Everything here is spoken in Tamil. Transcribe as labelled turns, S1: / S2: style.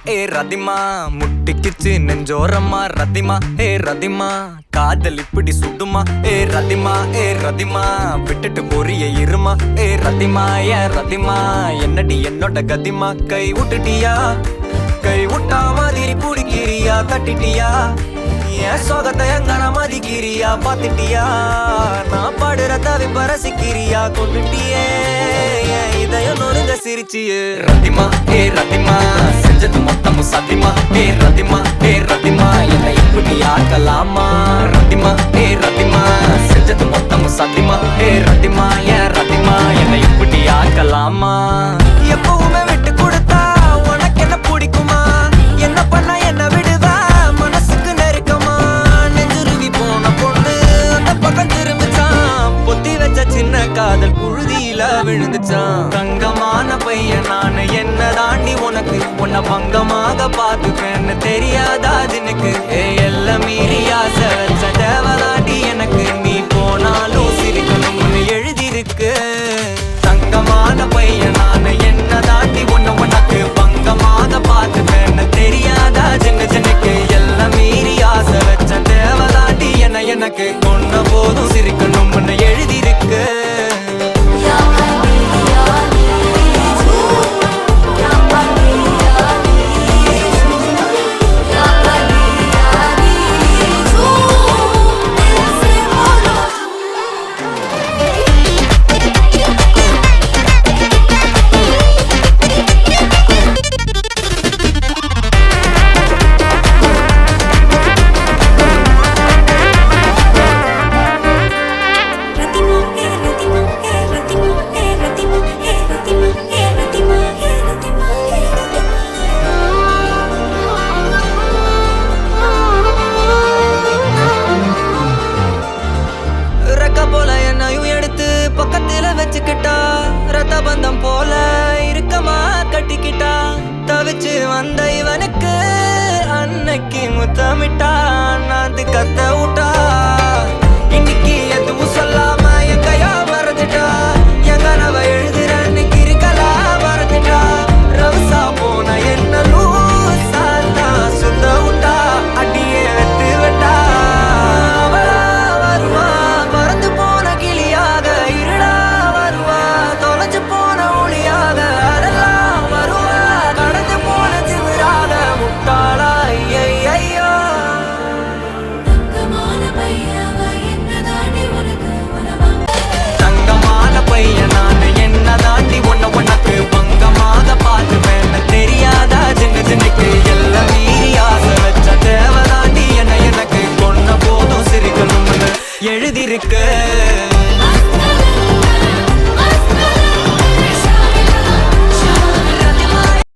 S1: ஏ ரதிமா முட்டிக்கிச்சு நெஞ்சோரமா ரதிமா ஏ ரதிமா காதல் இப்படி சுடுமா ஏ ரதிமா விட்டுட்டு போறிய இருமா ஏ ரதிமா ஏ ரதிமா என்னடி என்னோட கதிமா கை விட்டுட்டியா கை விட்டா மாதிரி பிடிக்கிறியா தட்டிட்டியா என் சோகத்தை எங்கன மதிக்கிறியா பாத்துட்டியா நான் பாடுற தவிப்ப ரசிக்கிறியா கொண்டுட்டியே இதயம் நொறுங்க சிரிச்சியே ரதிமா ஏ ரதிமா செஞ்சது மொத்தமும் சத்தியமா ஏ ரதிமா என்னை இப்படி ஆக்கலாமா ரதிமா ஏ ரதிமா செஞ்சது மொத்தமும் சத்தியமா ஏ ரதிமா ஏன் ரதிமா என்னை இப்படி ஆக்கலாமா எப்பவுமே விட்டு கொடுத்தா உனக்கு என்ன பிடிக்குமா என்ன பண்ண என்ன விடுவா மனசுக்கு நெருக்கமா நெஞ்சுருவி போன பொண்ணு அந்த பக்கம் திரும்பிச்சான் பொத்தி வச்ச சின்ன காதல் புழுதியில விழுந்துச்சான் தங்கமான பையன் நானு என்ன தாண்டி உனக்கு உன்னை பங்கமாக பார்த்துப்பேன்னு தெரியாதா ஜினுக்கு எல்லாம் மீறி ஆசை வச்ச தேவதாண்டி எனக்கு நீ போனாலும் சிரிக்கணும்னு எழுதிருக்கு தங்கமான பையன் நானு என்ன தாண்டி உனக்கு பங்கமாக பார்த்துப்பேன்னு தெரியாதா ஜினுக்கு எல்லாம் மீறி ஆசை வச்ச தேவதாண்டி எனக்கு கொன்ன போதும் சிரிக்கணும்னு எழுதிருக்கு பக்கத்துல வச்சுக்கிட்டா ரத்த பந்தம் போல இருக்கமா கட்டிக்கிட்டா தவிச்சு வந்த இவனுக்கு அன்னைக்கு முத்தமிட்டா நான் கத்த விட்டா